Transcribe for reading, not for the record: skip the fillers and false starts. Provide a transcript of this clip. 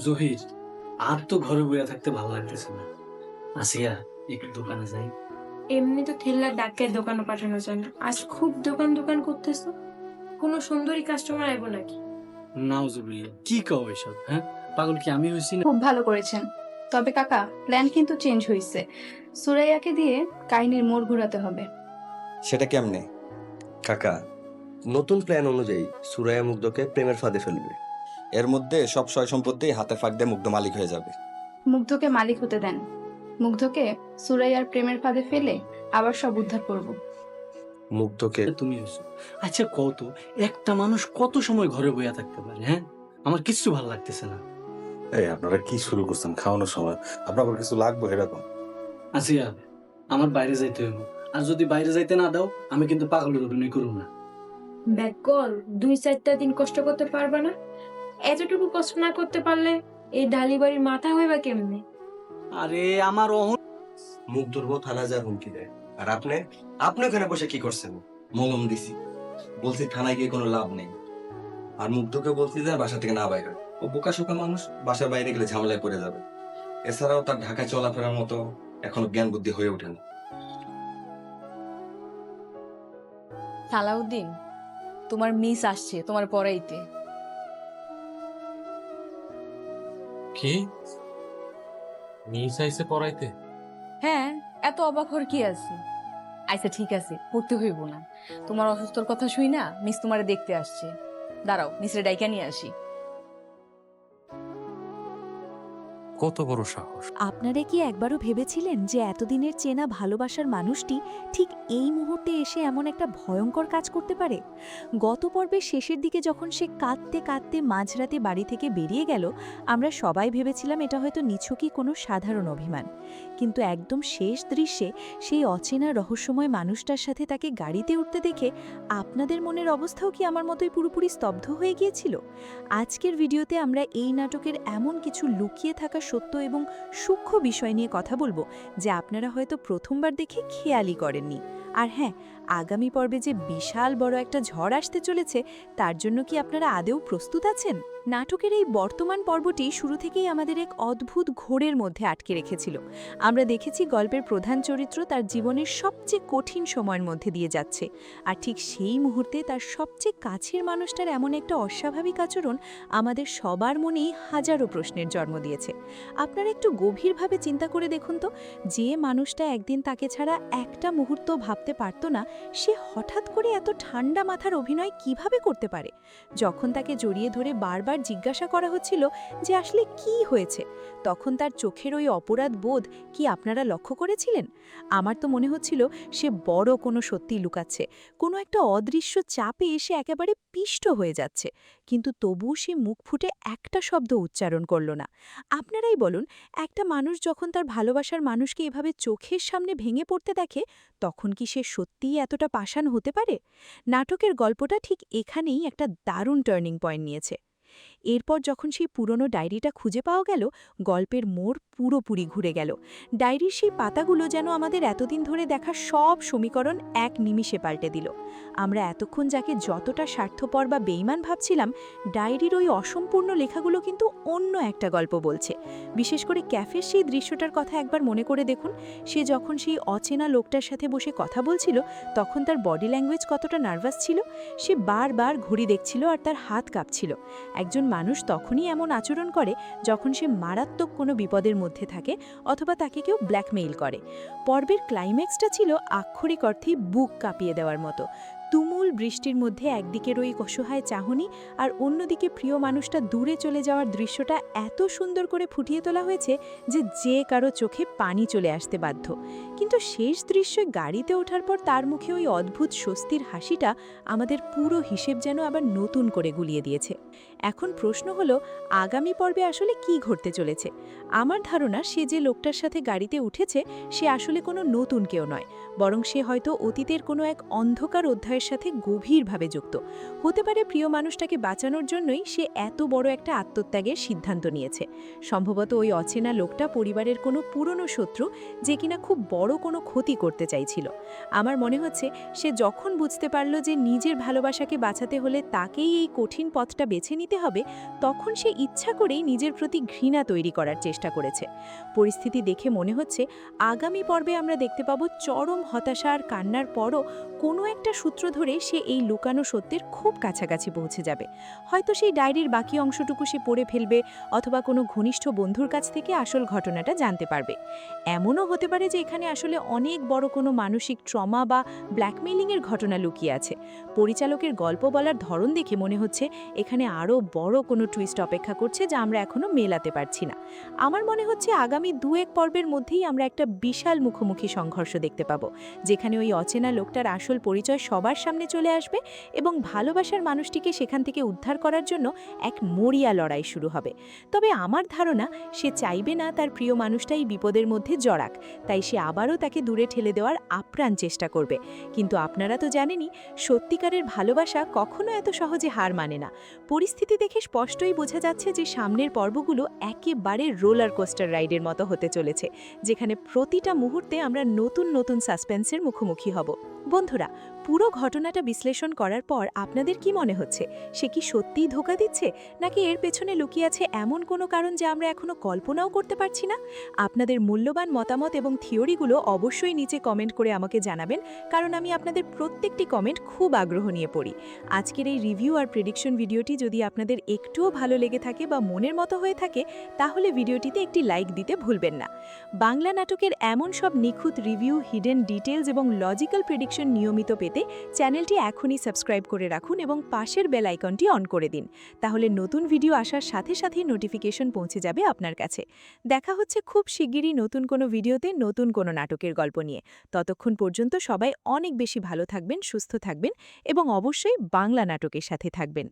জহির, আর তো ঘরে বইয়া থাকতে ভালো লাগতেছে না। আসিয়া, একটু দোকানে যাই। এমনি তো থেল্লার ডাক্কের দোকানে পাঠানো যায় না, আজ খুব দোকান দোকান করতেছো। কোনো সুন্দরী কাস্টমার আইবো নাকি? নাউজুবিল্লাহ, কি কও এসব? হ্যাঁ, পাগল কি আমি হইছি না? খুব ভালো করেছেন। তবে কাকা, প্ল্যান কিন্তু চেঞ্জ হয়েছে। সুরাইয়াকে দিয়ে কাহিনীর মোড় ঘুরাতে হবে। সেটা কেমনে? কাকা, নতুন প্ল্যান অনুযায়ী সুরাইয়া মুগ্ধকে প্রেমের ফাঁদে ফেলবে। এর মধ্যে সব সয় সম্পত্তি হাতে ফাঁক দিয়ে মুগ্ধ মালিক হয়ে যাবে। মুগ্ধকে মালিক হতে দেন। মুগ্ধকে সুরাইয়ার প্রেমের ফাঁদে ফেলে আবার সব উদ্ধার করব। মুগ্ধকে তুমি হইছো। আচ্ছা কত, একটা মানুষ কত সময় ঘরে বইয়া থাকতে পারে? হ্যাঁ, আমার কিচ্ছু ভালো লাগতেছে না। এই আপনারা কি শুরু করছেন খাওয়ানোর সময়? আপনার কিছু লাগবে এরকম? আসিয়া, আমার বাইরে যাইতে হইব। আর যদি বাইরে যাইতে না দাও, আমি কিন্তু পাগলের অভিনয় করব না। ব্যাকল 2-4টা দিন কষ্ট করতে পারবা না? এতটুকু কষ্ট না করতে পারলে এই ডালি বাড়ির মাথা হইবা কেমনে? আরে আমার মুগ্ধর বউ থানায় যায় হুমকি দেয়। আর আপনি আপনি ওখানে বসে কি করছেন? মলম দিছি, বলছি থানায় গিয়ে কোনো লাভ নেই। আর মুগ্ধকে বলছি যে বাসা থেকে না বাইরে। ও বোকা শোকা মানুষ, বাসার বাইরে গেলে ঝামেলায় পড়ে যাবে। এছাড়াও তার ঢাকায় চলাফেরার মতো এখনো জ্ঞান বুদ্ধি হয়ে ওঠেনি। সালাউদ্দিন, তোমার মিস আসছে তোমার পড়াইতে। কি মিস আইছে পড়াইতে? হ্যাঁ, এত অবাক হওয়ার কি আছে? আচ্ছা ঠিক আছে, পড়তে হইব না। তোমার অসুস্থর কথা শুই না, মিস তোমারে দেখতে আসছে। দাঁড়াও, মিসরে ডাইকা নিয়ে আসি। কত বড় সাহস! আপনারা কি একবারও ভেবেছিলেন যে এতদিনের চেনা ভালোবাসার মানুষটি ঠিক এই মুহূর্তে এসে এমন একটা ভয়ঙ্কর কাজ করতে পারে? গত পর্বের শেষের দিকে যখন সে কাঁদতে কাঁদতে মাঝরাতে বাড়ি থেকে বেরিয়ে গেল, আমরা সবাই ভেবেছিলাম এটা হয়তো নিছকই কোনো সাধারণ অভিমান। কিন্তু একদম শেষ দৃশ্যে সেই অচেনা রহস্যময় মানুষটার সাথে তাকে গাড়িতে উঠতে দেখে আপনাদের মনের অবস্থাও কি আমার মতোই পুরোপুরি স্তব্ধ হয়ে গিয়েছিল? আজকের ভিডিওতে আমরা এই নাটকের এমন কিছু লুকিয়ে থাকা সত্য এবং সূক্ষ্ম বিষয় নিয়ে কথা বলবো যে আপনারা হয়তো প্রথমবার দেখে খেয়ালই করেননি। আর হ্যাঁ, আগামী পর্বে যে বিশাল বড় একটা ঝড় আসতে চলেছে, তার জন্য কি আপনারা আদৌ প্রস্তুত আছেন? নাটকের এই বর্তমান পর্বটি শুরু থেকেই আমাদের এক অদ্ভুত ঘোরের মধ্যে আটকে রেখেছিল। আমরা দেখেছি গল্পের প্রধান চরিত্র তার জীবনের সবচেয়ে কঠিন সময়ের মধ্যে দিয়ে যাচ্ছে, আর ঠিক সেই মুহূর্তে তার সবচেয়ে কাছের মানুষটার এমন একটা অস্বাভাবিক আচরণ আমাদের সবার মনেই হাজারো প্রশ্নের জন্ম দিয়েছে। আপনারা একটু গভীরভাবে চিন্তা করে দেখুন তো, যে মানুষটা একদিন তাকে ছাড়া একটা মুহূর্ত ভাবতে পারত না, সে হঠাৎ করে এত ঠান্ডা মাথার অভিনয় কিভাবে করতে পারে? যখন তাকে জড়িয়ে ধরে বারবার জিজ্ঞাসা করা হচ্ছিল যে আসলে কি হয়েছে, তখন তার চোখের ওই অপরাধ বোধ কি আপনারা লক্ষ্য করেছিলেন? আমার তো মনে হচ্ছিল সে বড় কোনো সত্যি লুকাচ্ছে, কোনো একটা অদৃশ্য চাপে এসে একেবারে পিষ্ট হয়ে যাচ্ছে, কিন্তু তবুও সে মুখ ফুটে একটা শব্দ উচ্চারণ করল না। আপনারাই বলুন, একটা মানুষ যখন তার ভালোবাসার মানুষকে এভাবে চোখের সামনে ভেঙে পড়তে দেখে, তখন কি সে সত্যিই এতটা পাষাণ হতে পারে? নাটকের গল্পটা ঠিক এখানেই একটা দারুণ টার্নিং পয়েন্ট নিয়েছে। এরপর যখন সেই পুরনো ডায়েরিটা খুঁজে পাওয়া গেল, গল্পের মোড় পুরোপুরি ঘুরে গেল। ডায়েরির সেই পাতাগুলো যেন আমাদের এতদিন ধরে দেখা সব সমীকরণ এক নিমিষে পাল্টে দিল। আমরা এতক্ষণ যাকে যতটা স্বার্থপর বা বেইমান ভাবছিলাম, ডায়েরির ওই অসম্পূর্ণ লেখাগুলো কিন্তু অন্য একটা গল্প বলছে। বিশেষ করে ক্যাফের সেই দৃশ্যটার কথা একবার মনে করে দেখুন। সে যখন সেই অচেনা লোকটার সাথে বসে কথা বলছিল, তখন তার বডি ল্যাঙ্গুয়েজ কতটা নার্ভাস ছিল। সে বারবার ঘড়ি দেখছিল আর তার হাত কাঁপছিল। একজন মানুষ তখনই এমন আচরণ করে যখন সে মারাত্মক কোনো বিপদের মধ্যে থাকে অথবা তাকে কেউ ব্ল্যাকমেইল করে। পর্বের ক্লাইম্যাক্সটা ছিল আক্ষরিক অর্থেই বুক কাঁপিয়ে দেওয়ার মতো। তুমুল বৃষ্টির মধ্যে একদিকের ওই অসহায় চাহনি আর অন্যদিকে প্রিয় মানুষটা দূরে চলে যাওয়ার দৃশ্যটা এত সুন্দর করে ফুটিয়ে তোলা হয়েছে যে কারো চোখে পানি চলে আসতে বাধ্য। কিন্তু শেষ দৃশ্যে গাড়িতে ওঠার পর তার মুখে ওই অদ্ভুত স্বস্তির হাসিটা আমাদের পুরো হিসেব যেন আবার নতুন করে গুলিয়ে দিয়েছে। এখন প্রশ্ন হলো, আগামী পর্বে আসলে কি ঘটতে চলেছে? আমার ধারণা সে যে লোকটার সাথে গাড়িতে উঠেছে সে আসলে কোনো নতুন কেউ নয়, বরং সে হয়তো অতীতের কোনো এক অন্ধকার অধ্যায়ের পরিচয়ের সাথে গভীরভাবে যুক্ত। হতে পারে প্রিয় মানুষটাকে বাঁচানোর জন্যই সে এত বড় একটা আত্মত্যাগের সিদ্ধান্ত নিয়েছে। সম্ভবত ওই অচেনা লোকটা পরিবারের কোনো পুরনো শত্রু, যে কিনা খুব বড় কোনো ক্ষতি করতে চাইছিল। আমার মনে হচ্ছে সে যখন বুঝতে পারল যে নিজের ভালোবাসাকে বাঁচাতে হলে তাকেই এই কঠিন পথটা বেছে নিতে হবে, তখন সে ইচ্ছা করেই নিজের প্রতি ঘৃণা তৈরি করার চেষ্টা করেছে। পরিস্থিতি দেখে মনে হচ্ছে আগামী পর্বে আমরা দেখতে পাবো চরম হতাশা আর কান্নার পরও কোনো একটা সূত্র ধরে সে এই লুকানো সত্যের খুব কাছাকাছি পৌঁছে যাবে। হয়তো সেই ডায়েরির বাকি অংশটুকু সে পড়ে ফেলবে, অথবা কোনো ঘনিষ্ঠ বন্ধুর কাছ থেকে আসল ঘটনাটা জানতে পারবে। এমনও হতে পারে যে এখানে আসলে অনেক বড় কোনো মানসিক ট্রমা বা ব্ল্যাকমেইলিংয়ের ঘটনা লুকিয়ে আছে। পরিচালকের গল্প বলার ধরন দেখে মনে হচ্ছে এখানে আরও বড় কোনো টুইস্ট অপেক্ষা করছে, যা আমরা এখনও মেলাতে পারছি না। আমার মনে হচ্ছে আগামী 2-1 পর্বের মধ্যেই আমরা একটা বিশাল মুখোমুখি সংঘর্ষ দেখতে পাবো, যেখানে ওই অচেনা লোকটার আসল পরিচয় সবার সামনে চলে আসবে এবং ভালোবাসার মানুষটিকে সেখান থেকে উদ্ধার করার জন্য এক মরিয়া লড়াই শুরু হবে। তবে আমার ধারণা সে চাইবে না তার প্রিয় মানুষটাই বিপদের মধ্যে জড়াক, তাই সে আবারও তাকে দূরে ঠেলে দেওয়ার আপ্রাণ চেষ্টা করবে। কিন্তু আপনারা তো জানেনই, সত্যিকারের ভালোবাসা কখনো এত সহজে হার মানে না। পরিস্থিতি দেখে স্পষ্টই বোঝা যাচ্ছে যে সামনের পর্বগুলো একেবারে রোলার কোস্টার রাইডের মতো হতে চলেছে, যেখানে প্রতিটা মুহূর্তে আমরা নতুন নতুন সাসপেন্সের মুখোমুখি হব। বন্ধুরা, পুরো ঘটনাটা বিশ্লেষণ করার পর আপনাদের কি মনে হচ্ছে? সে কি সত্যিই ধোঁকা দিচ্ছে, নাকি এর পেছনে লুকিয়ে আছে এমন কোনো কারণ যা আমরা এখনো কল্পনাও করতে পারছি না? আপনাদের মূল্যবান মতামত এবং থিওরিগুলো অবশ্যই নিচে কমেন্ট করে আমাকে জানাবেন, কারণ আমি আপনাদের প্রত্যেকটি কমেন্ট খুব আগ্রহ নিয়ে পড়ি। আজকের এই রিভিউ আর প্রেডিকশন ভিডিওটি যদি আপনাদের একটুও ভালো লেগে থাকে বা মনের মতো হয়ে থাকে, তাহলে ভিডিওটিতে একটি লাইক দিতে ভুলবেন না। বাংলা নাটকের এমন সব নিখুঁত রিভিউ, হিডেন ডিটেলস এবং লজিক্যাল প্রেডিকশন নিয়মিত পেতে চ্যানেলটি এখনই সাবস্ক্রাইব করে রাখুন এবং পাশের বেল আইকনটি অন করে দিন। তাহলে নতুন ভিডিও আসার সাথে সাথেই নোটিফিকেশন পৌঁছে যাবে আপনার কাছে। দেখা হচ্ছে খুব শিগগিরই নতুন কোনো ভিডিওতে, নতুন কোনো নাটকের গল্প নিয়ে। ততক্ষণ পর্যন্ত সবাই অনেক বেশি ভালো থাকবেন, সুস্থ থাকবেন এবং অবশ্যই বাংলা নাটকের সাথে থাকবেন।